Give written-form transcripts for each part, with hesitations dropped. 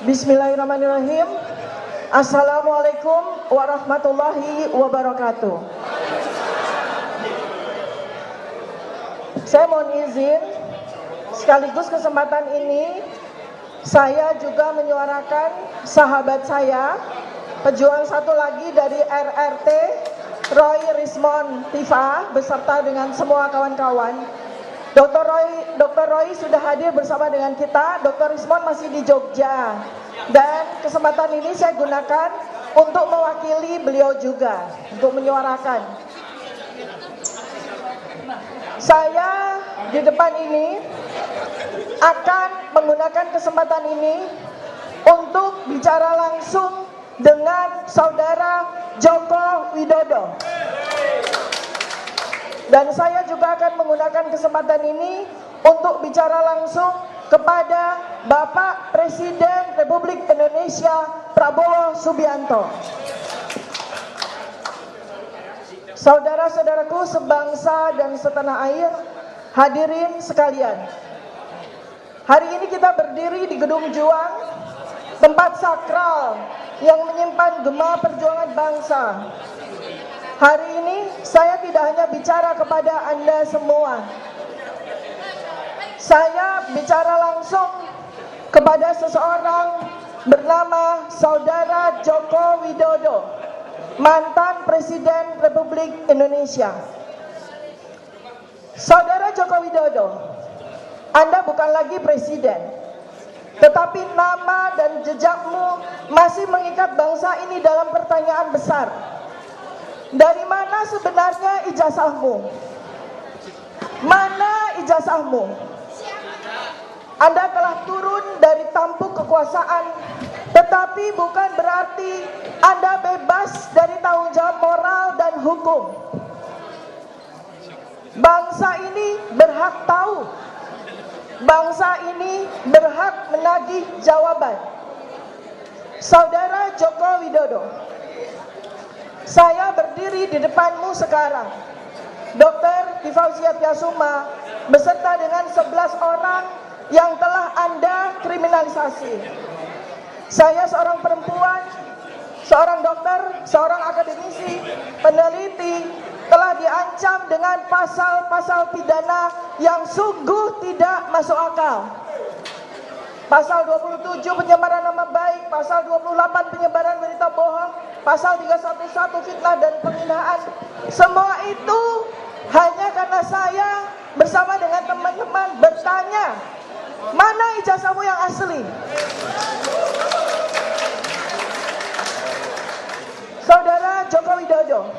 Bismillahirrahmanirrahim. Assalamualaikum warahmatullahi wabarakatuh. Saya mohon izin, sekaligus kesempatan ini saya juga menyuarakan sahabat saya, pejuang satu lagi dari RRT, Roy Rismon Tifa, beserta dengan semua kawan-kawan. Dr. Roy sudah hadir bersama dengan kita. Dr. Rismon masih di Jogja, dan kesempatan ini saya gunakan untuk mewakili beliau juga untuk menyuarakan. Saya di depan ini akan menggunakan kesempatan ini untuk bicara langsung dengan Saudara Joko Widodo. Dan saya juga akan menggunakan kesempatan ini untuk bicara langsung kepada Bapak Presiden Republik Indonesia Prabowo Subianto. Saudara-saudaraku sebangsa dan setanah air, hadirin sekalian. Hari ini kita berdiri di Gedung Juang, tempat sakral yang menyimpan gema perjuangan bangsa. Hari ini saya tidak hanya bicara kepada Anda semua. Saya bicara langsung kepada seseorang bernama Saudara Joko Widodo, mantan Presiden Republik Indonesia. Saudara Joko Widodo, Anda bukan lagi presiden, tetapi nama dan jejakmu masih mengikat bangsa ini dalam pertanyaan besar. Dari mana sebenarnya ijazahmu? Mana ijazahmu? Anda telah turun dari tampuk kekuasaan, tetapi bukan berarti Anda bebas dari tanggung jawab moral dan hukum. Bangsa ini berhak tahu. Bangsa ini berhak menagih jawaban. Saudara Joko Widodo, saya berdiri di depanmu sekarang, Dr. Tifauziah Tyasuma, beserta dengan 11 orang yang telah Anda kriminalisasi. Saya seorang perempuan, seorang dokter, seorang akademisi, peneliti, telah diancam dengan pasal-pasal pidana yang sungguh tidak masuk akal. Pasal 27 pencemaran nama baik, pasal 28 penyebaran berita bohong, pasal 311 fitnah dan penghinaan. Semua itu hanya karena saya bersama dengan teman-teman bertanya, mana ijazahmu yang asli? Saudara Joko Widodo,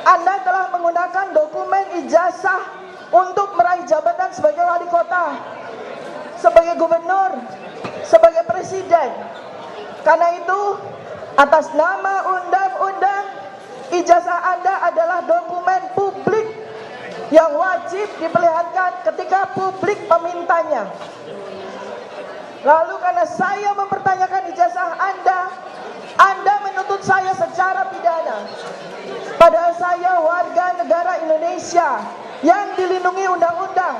Anda telah menggunakan dokumen ijazah untuk meraih jabatan sebagai wali kota, sebagai gubernur, sebagai presiden. Karena itu, atas nama undang-undang, ijazah Anda adalah dokumen publik yang wajib diperlihatkan ketika publik memintanya. Lalu karena saya mempertanyakan ijazah Anda menuntut saya secara pidana. Padahal saya warga negara Indonesia yang dilindungi undang-undang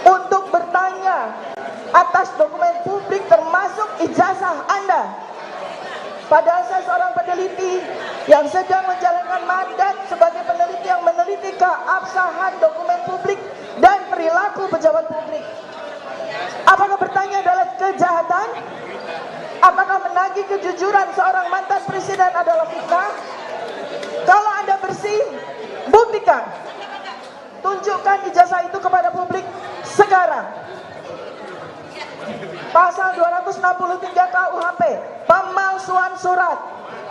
untuk bertanya atas dokumen publik termasuk ijazah Anda. Padahal saya seorang peneliti yang sedang menjalankan mandat sebagai peneliti yang meneliti keabsahan dokumen publik dan perilaku pejabat publik. Apakah bertanya adalah kejahatan? Apakah menagih kejujuran seorang mantan presiden adalah fitnah? Kalau Anda bersih, buktikan. Tunjukkan ijazah itu kepada publik sekarang. Pasal 263 KUHP, pemalsuan surat.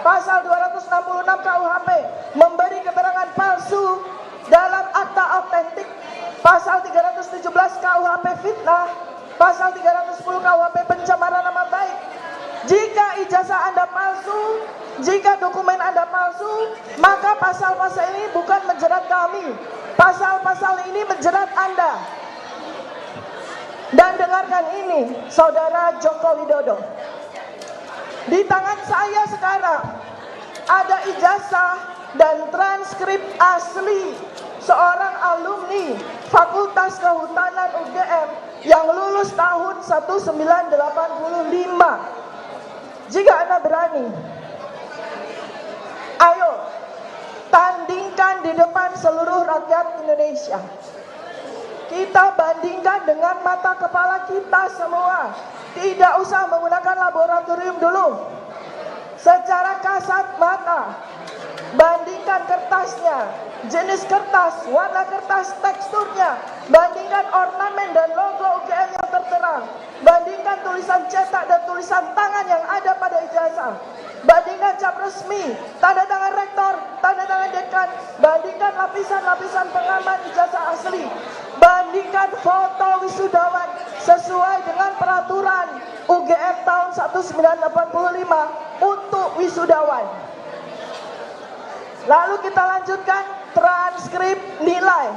Pasal 266 KUHP, memberi keterangan palsu dalam akta autentik. Pasal 317 KUHP fitnah. Pasal 310 KUHP pencemaran nama baik. Jika ijazah Anda palsu, jika dokumen Anda palsu, maka pasal-pasal ini bukan menjerat kami. Pasal-pasal ini menjerat Anda. Dan dengarkan ini, Saudara Joko Widodo. Di tangan saya sekarang ada ijazah dan transkrip asli seorang alumni Fakultas Kehutanan UGM yang lulus tahun 1985. Jika Anda berani, ayo tandingkan di depan seluruh rakyat Indonesia. Kita bandingkan dengan mata kepala kita semua. Tidak usah menggunakan laboratorium dulu. Secara kasat mata, bandingkan kertasnya, jenis kertas, warna kertas, teksturnya, bandingkan ornamen dan logo UGM yang tertera, bandingkan tulisan cetak dan tulisan tangan yang ada pada ijazah, bandingkan cap resmi, tanda tangan rektor, tanda tangan dekan, bandingkan lapisan-lapisan pengaman ijazah asli, bandingkan foto wisudawan sesuai dengan peraturan UGM tahun 1985 untuk wisudawan. Lalu kita lanjutkan transkrip nilai.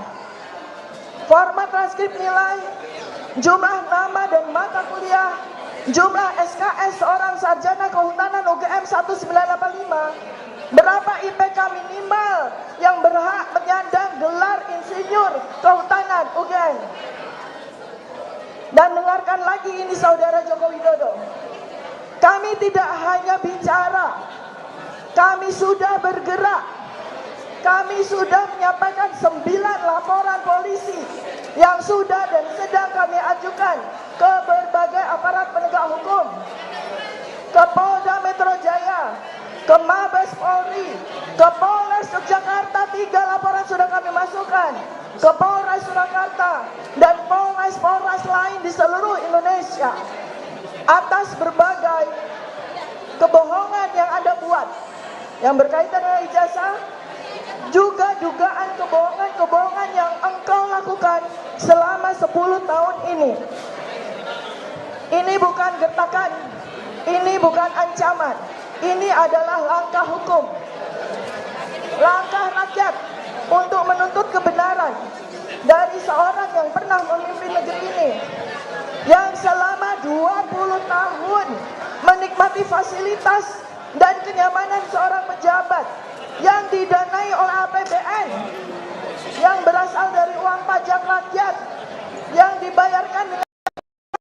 Format transkrip nilai, jumlah nama dan mata kuliah, jumlah SKS seorang sarjana kehutanan UGM 1985, berapa IPK minimal yang berhak menyandang gelar insinyur kehutanan UGM. Dan dengarkan lagi ini Saudara Joko Widodo. Kami tidak hanya bicara, kami sudah bergerak. Kami sudah menyampaikan 9 laporan polisi yang sudah dan sedang kami ajukan ke berbagai aparat penegak hukum, ke Polda Metro Jaya, ke Mabes Polri, ke Polres Yogyakarta. 3 laporan sudah kami masukkan, ke Polres Surakarta dan Polres lain di seluruh Indonesia atas berbagai kebohongan yang Anda buat yang berkaitan dengan ijazah, juga dugaan kebohongan yang engkau lakukan selama 10 tahun ini. Ini bukan gertakan, ini bukan ancaman, ini adalah langkah hukum, langkah rakyat untuk menuntut kebenaran dari seorang yang pernah memimpin negeri ini, yang selama 20 tahun menikmati fasilitas dan kenyamanan seorang pejabat yang didanai oleh APBN, yang berasal dari uang pajak rakyat, yang dibayarkan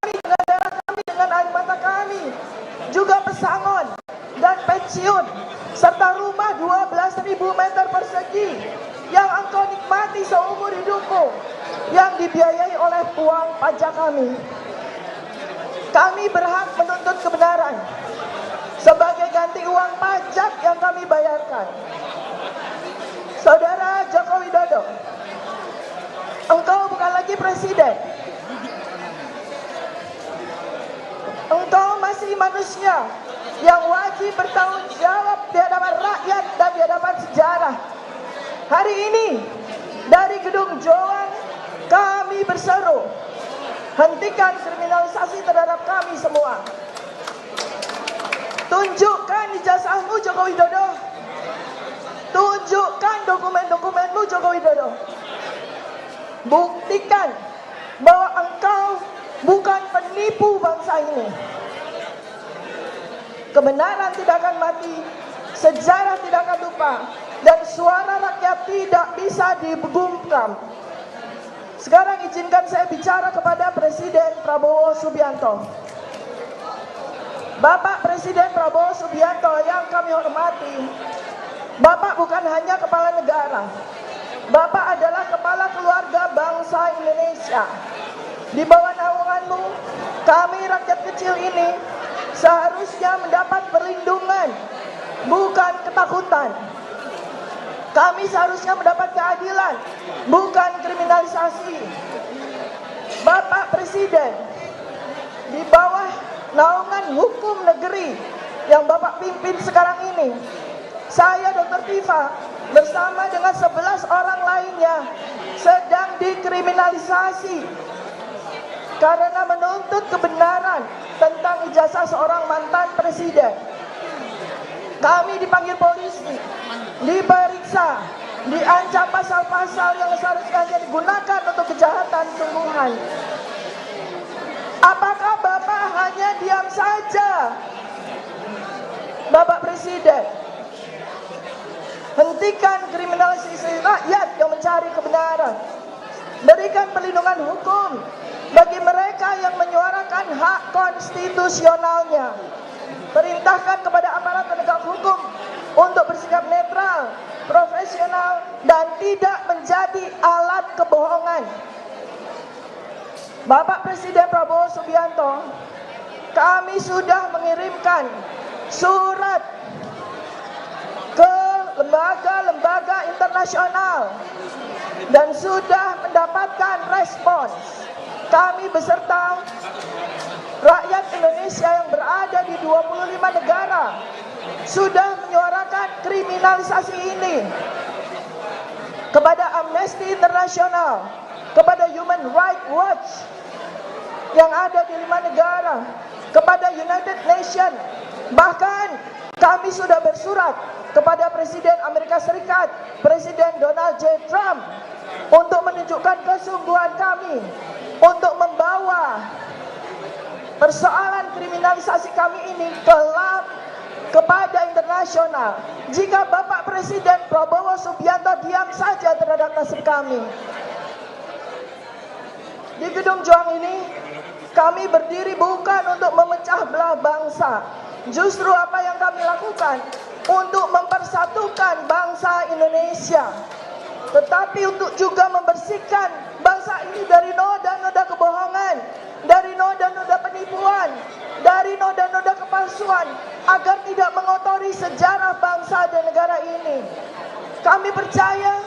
dengan darah kami, dengan air mata kami, juga pesangon dan pensiun, serta rumah 12.000 meter persegi yang engkau nikmati seumur hidupmu, yang dibiayai oleh uang pajak kami. Kami berhak menuntut kebenaran sebagai ganti uang pajak yang kami bayarkan. Saudara Joko Widodo, engkau bukan lagi presiden. Engkau masih manusia yang wajib bertanggung jawab di hadapan rakyat dan di hadapan sejarah. Hari ini dari Gedung Joang kami berseru, hentikan kriminalisasi terhadap kami semua. Tunjukkan ijazahmu Joko Widodo. Tunjukkan dokumen-dokumenmu Joko Widodo. Buktikan bahwa engkau bukan penipu bangsa ini. Kebenaran tidak akan mati, sejarah tidak akan lupa, dan suara rakyat tidak bisa dibungkam. Sekarang izinkan saya bicara kepada Presiden Prabowo Subianto. Bapak Presiden Prabowo Subianto yang kami hormati, Bapak bukan hanya kepala negara, Bapak adalah kepala keluarga bangsa Indonesia. Di bawah naunganmu, kami rakyat kecil ini seharusnya mendapat perlindungan, bukan ketakutan. Kami seharusnya mendapat keadilan, bukan kriminalisasi. Bapak Presiden, di bawah naungan hukum negeri yang Bapak pimpin sekarang ini, saya Dr. Tifa bersama dengan 11 orang lainnya sedang dikriminalisasi karena menuntut kebenaran tentang ijazah seorang mantan presiden. Kami dipanggil polisi, diperiksa, diancam pasal-pasal yang seharusnya digunakan untuk kejahatan sungguhan. Apakah Bapak hanya diam saja? Bapak Presiden, hentikan kriminalisasi rakyat yang mencari kebenaran. Berikan perlindungan hukum bagi mereka yang menyuarakan hak konstitusionalnya. perintahkan kepada aparat penegak hukum untuk bersikap netral, profesional, dan tidak menjadi alat kebohongan. Bapak Presiden Prabowo Subianto, kami sudah mengirimkan surat ke lembaga-lembaga internasional dan sudah mendapatkan respons. Kami beserta rakyat Indonesia yang berada di 25 negara sudah menyuarakan kriminalisasi ini kepada Amnesty International, kepada Human Rights Watch yang ada di 5 negara, kepada United Nations. Bahkan kami sudah bersurat kepada Presiden Amerika Serikat, Presiden Donald J. Trump, untuk menunjukkan kesungguhan kami untuk membawa persoalan kriminalisasi kami ini kepada internasional. Jika Bapak Presiden Prabowo Subianto diam saja terhadap nasib kami. Di Gedung Juang ini, kami berdiri bukan untuk memecah belah bangsa. Justru apa yang kami lakukan untuk mempersatukan bangsa Indonesia, tetapi untuk juga membersihkan bangsa ini dari noda-noda kebohongan, dari noda-noda penipuan, dari noda-noda kepalsuan, agar tidak mengotori sejarah bangsa dan negara ini. Kami percaya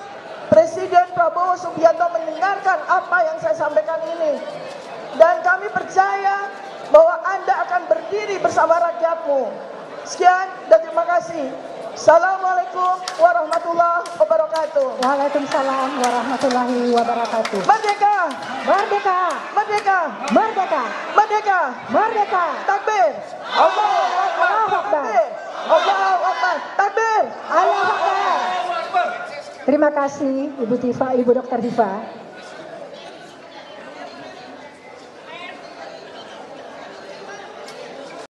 Presiden Prabowo Subianto mendengarkan apa yang saya sampaikan ini, dan kami percaya bahwa Anda akan berdiri bersama rakyatmu. Sekian dan terima kasih. Assalamualaikum warahmatullahi wabarakatuh. Waalaikumsalam warahmatullahi wabarakatuh. Merdeka! Merdeka! Merdeka! Merdeka! Merdeka! Merdeka! Takbir! Allahu Akbar! Allahu Akbar! Takbir! Allahu Akbar! Takbir! Allahu Akbar! Terima kasih Ibu Dr. Diva.